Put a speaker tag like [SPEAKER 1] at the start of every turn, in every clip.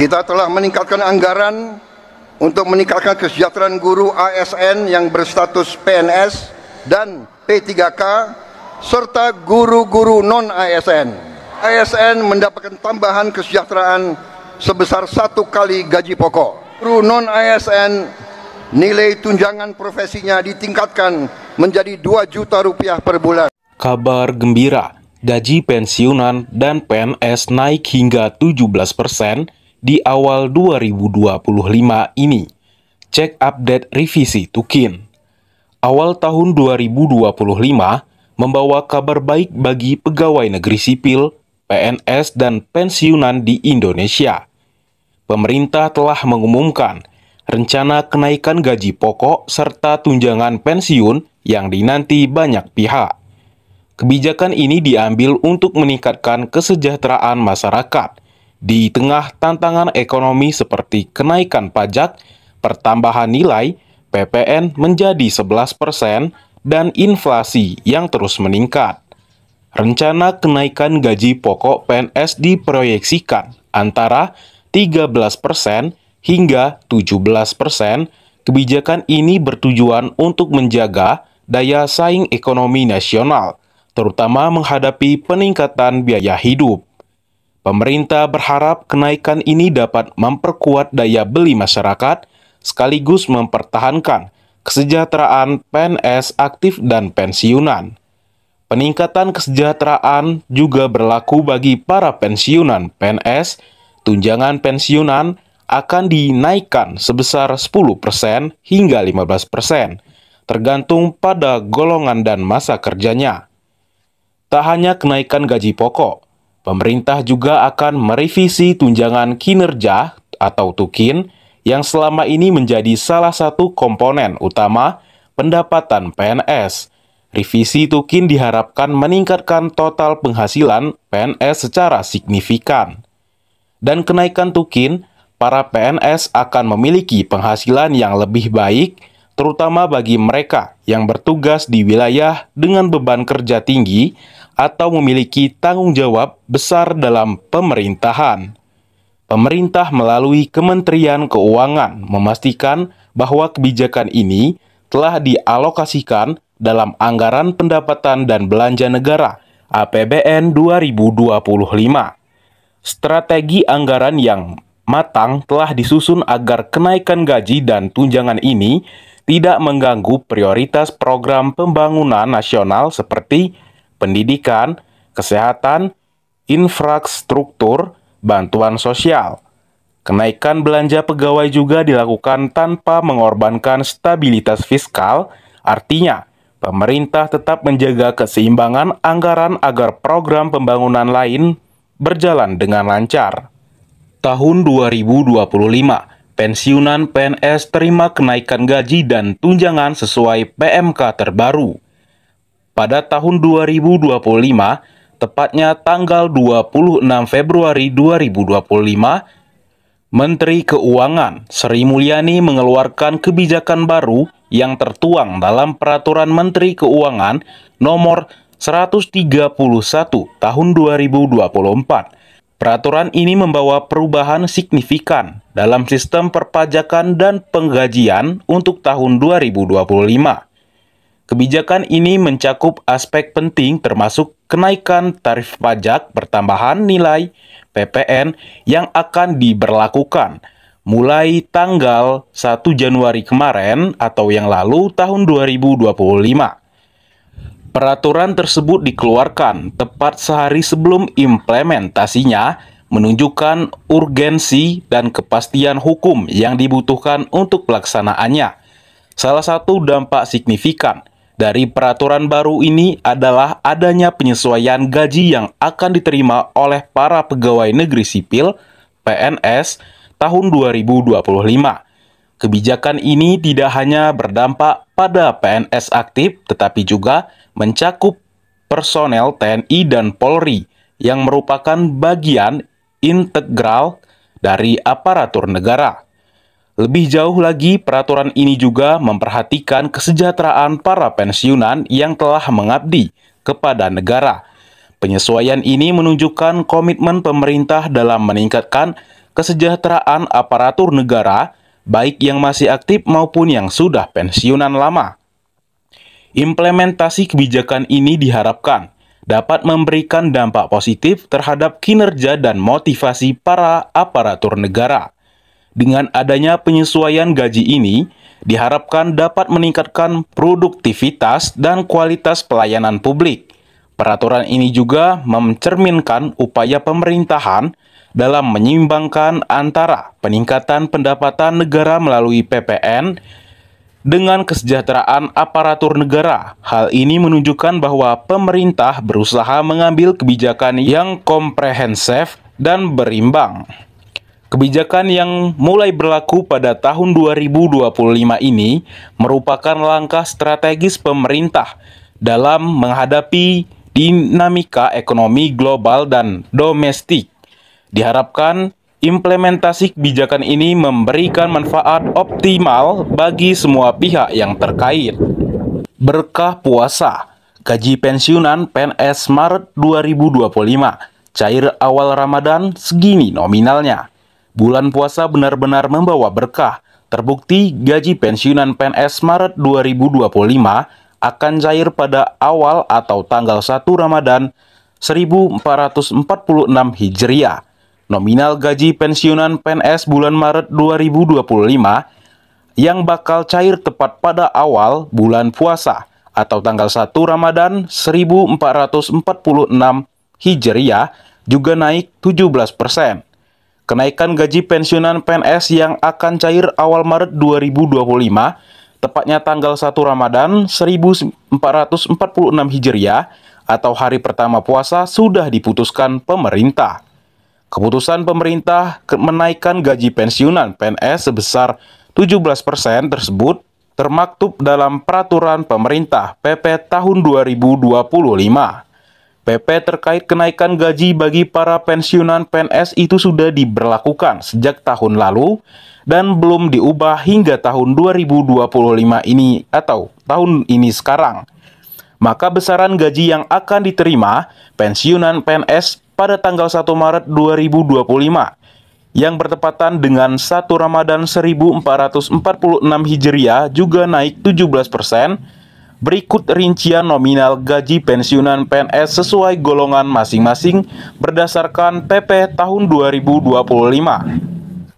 [SPEAKER 1] Kita telah meningkatkan anggaran untuk meningkatkan kesejahteraan guru ASN yang berstatus PNS dan P3K serta guru-guru non-ASN. ASN mendapatkan tambahan kesejahteraan sebesar 1 kali gaji pokok. Guru non-ASN nilai tunjangan profesinya ditingkatkan menjadi 2 juta rupiah per bulan.
[SPEAKER 2] Kabar gembira, gaji pensiunan dan PNS naik hingga 17% di awal 2025 ini. Cek update revisi Tukin. Awal tahun 2025 membawa kabar baik bagi pegawai negeri sipil, PNS, dan pensiunan di Indonesia. Pemerintah telah mengumumkan rencana kenaikan gaji pokok serta tunjangan pensiun yang dinanti banyak pihak. Kebijakan ini diambil untuk meningkatkan kesejahteraan masyarakat di tengah tantangan ekonomi seperti kenaikan pajak, pertambahan nilai, PPN menjadi 11%, dan inflasi yang terus meningkat. Rencana kenaikan gaji pokok PNS diproyeksikan antara 13% hingga 17%. Kebijakan ini bertujuan untuk menjaga daya saing ekonomi nasional, terutama menghadapi peningkatan biaya hidup. Pemerintah berharap kenaikan ini dapat memperkuat daya beli masyarakat, sekaligus mempertahankan kesejahteraan PNS aktif dan pensiunan. Peningkatan kesejahteraan juga berlaku bagi para pensiunan PNS. Tunjangan pensiunan akan dinaikkan sebesar 10% hingga 15%, tergantung pada golongan dan masa kerjanya. Tak hanya kenaikan gaji pokok, pemerintah juga akan merevisi tunjangan kinerja atau Tukin yang selama ini menjadi salah satu komponen utama pendapatan PNS. Revisi Tukin diharapkan meningkatkan total penghasilan PNS secara signifikan. Dan kenaikan Tukin, para PNS akan memiliki penghasilan yang lebih baik, terutama bagi mereka yang bertugas di wilayah dengan beban kerja tinggi atau memiliki tanggung jawab besar dalam pemerintahan. Pemerintah melalui Kementerian Keuangan memastikan bahwa kebijakan ini telah dialokasikan dalam Anggaran Pendapatan dan Belanja Negara APBN 2025. Strategi anggaran yang matang telah disusun agar kenaikan gaji dan tunjangan ini tidak mengganggu prioritas program pembangunan nasional seperti pendidikan, kesehatan, infrastruktur, bantuan sosial. Kenaikan belanja pegawai juga dilakukan tanpa mengorbankan stabilitas fiskal, artinya pemerintah tetap menjaga keseimbangan anggaran agar program pembangunan lain berjalan dengan lancar. Tahun 2025, pensiunan PNS terima kenaikan gaji dan tunjangan sesuai PMK terbaru. Pada tahun 2025, tepatnya tanggal 26 Februari 2025, Menteri Keuangan Sri Mulyani mengeluarkan kebijakan baru yang tertuang dalam Peraturan Menteri Keuangan Nomor 131 Tahun 2024. Peraturan ini membawa perubahan signifikan dalam sistem perpajakan dan penggajian untuk tahun 2025. Kebijakan ini mencakup aspek penting termasuk kenaikan tarif pajak pertambahan nilai (PPN) yang akan diberlakukan mulai tanggal 1 Januari kemarin atau yang lalu tahun 2025. Peraturan tersebut dikeluarkan tepat sehari sebelum implementasinya, menunjukkan urgensi dan kepastian hukum yang dibutuhkan untuk pelaksanaannya. Salah satu dampak signifikan dari peraturan baru ini adalah adanya penyesuaian gaji yang akan diterima oleh para pegawai negeri sipil (PNS) tahun 2025. Kebijakan ini tidak hanya berdampak pada PNS aktif, tetapi juga mencakup personel TNI dan Polri yang merupakan bagian integral dari aparatur negara. Lebih jauh lagi, peraturan ini juga memperhatikan kesejahteraan para pensiunan yang telah mengabdi kepada negara. Penyesuaian ini menunjukkan komitmen pemerintah dalam meningkatkan kesejahteraan aparatur negara, baik yang masih aktif maupun yang sudah pensiunan lama. Implementasi kebijakan ini diharapkan dapat memberikan dampak positif terhadap kinerja dan motivasi para aparatur negara. Dengan adanya penyesuaian gaji ini, diharapkan dapat meningkatkan produktivitas dan kualitas pelayanan publik. Peraturan ini juga mencerminkan upaya pemerintahan dalam menyeimbangkan antara peningkatan pendapatan negara melalui PPN dengan kesejahteraan aparatur negara. Hal ini menunjukkan bahwa pemerintah berusaha mengambil kebijakan yang komprehensif dan berimbang. Kebijakan yang mulai berlaku pada tahun 2025 ini merupakan langkah strategis pemerintah dalam menghadapi dinamika ekonomi global dan domestik. Diharapkan implementasi kebijakan ini memberikan manfaat optimal bagi semua pihak yang terkait. Berkah puasa, gaji pensiunan PNS Maret 2025, cair awal Ramadan segini nominalnya. Bulan puasa benar-benar membawa berkah. Terbukti gaji pensiunan PNS Maret 2025 akan cair pada awal atau tanggal 1 Ramadan 1446 Hijriah. Nominal gaji pensiunan PNS bulan Maret 2025 yang bakal cair tepat pada awal bulan puasa atau tanggal 1 Ramadan 1446 Hijriah juga naik 17%. Kenaikan gaji pensiunan PNS yang akan cair awal Maret 2025, tepatnya tanggal 1 Ramadan 1446 Hijriah atau hari pertama puasa sudah diputuskan pemerintah. Keputusan pemerintah menaikkan gaji pensiunan PNS sebesar 17% tersebut termaktub dalam Peraturan Pemerintah PP tahun 2025. PP terkait kenaikan gaji bagi para pensiunan PNS itu sudah diberlakukan sejak tahun lalu dan belum diubah hingga tahun 2025 ini atau tahun ini sekarang. Maka besaran gaji yang akan diterima pensiunan PNS pada tanggal 1 Maret 2025 yang bertepatan dengan 1 Ramadan 1446 Hijriah juga naik 17%. Berikut rincian nominal gaji pensiunan PNS sesuai golongan masing-masing berdasarkan PP tahun 2025.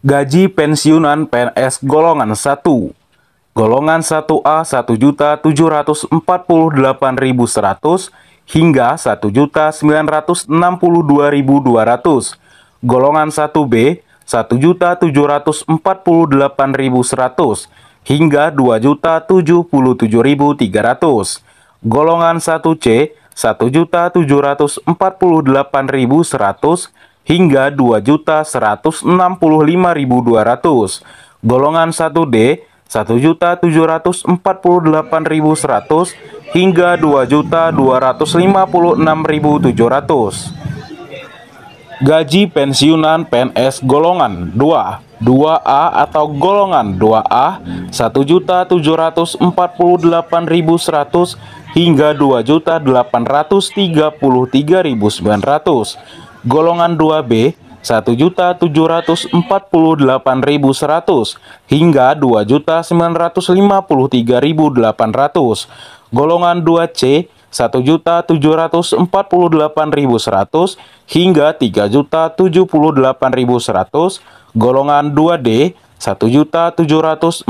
[SPEAKER 2] Gaji pensiunan PNS golongan 1. Golongan 1A 1.748.100 hingga 1.962.200. Golongan 1B 1.748.100 hingga 2.077.300. Golongan 1C 1.748.100 hingga 2.165.200. Golongan 1D 1.748.100 hingga 2.256.700. Gaji pensiunan PNS golongan 2, 2A atau golongan 2A 1.748.100 hingga 2.833.900. Golongan 2B 1.748.100 hingga 2.953.800. Golongan 2C 1.748.100 hingga 3.078.100. Golongan 2D 1.748.100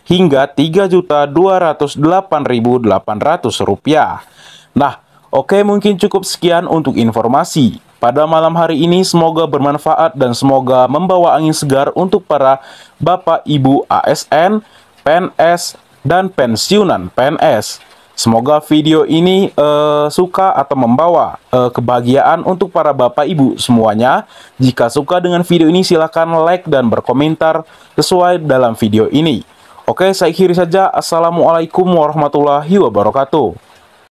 [SPEAKER 2] hingga 3.208.800 rupiah. Nah, oke, mungkin cukup sekian untuk informasi pada malam hari ini. Semoga bermanfaat dan semoga membawa angin segar untuk para Bapak Ibu ASN, PNS, dan pensiunan PNS. Semoga video ini suka atau membawa kebahagiaan untuk para Bapak Ibu semuanya. Jika suka dengan video ini, silahkan like dan berkomentar sesuai dalam video ini. Oke, saya akhiri saja. Assalamualaikum warahmatullahi wabarakatuh.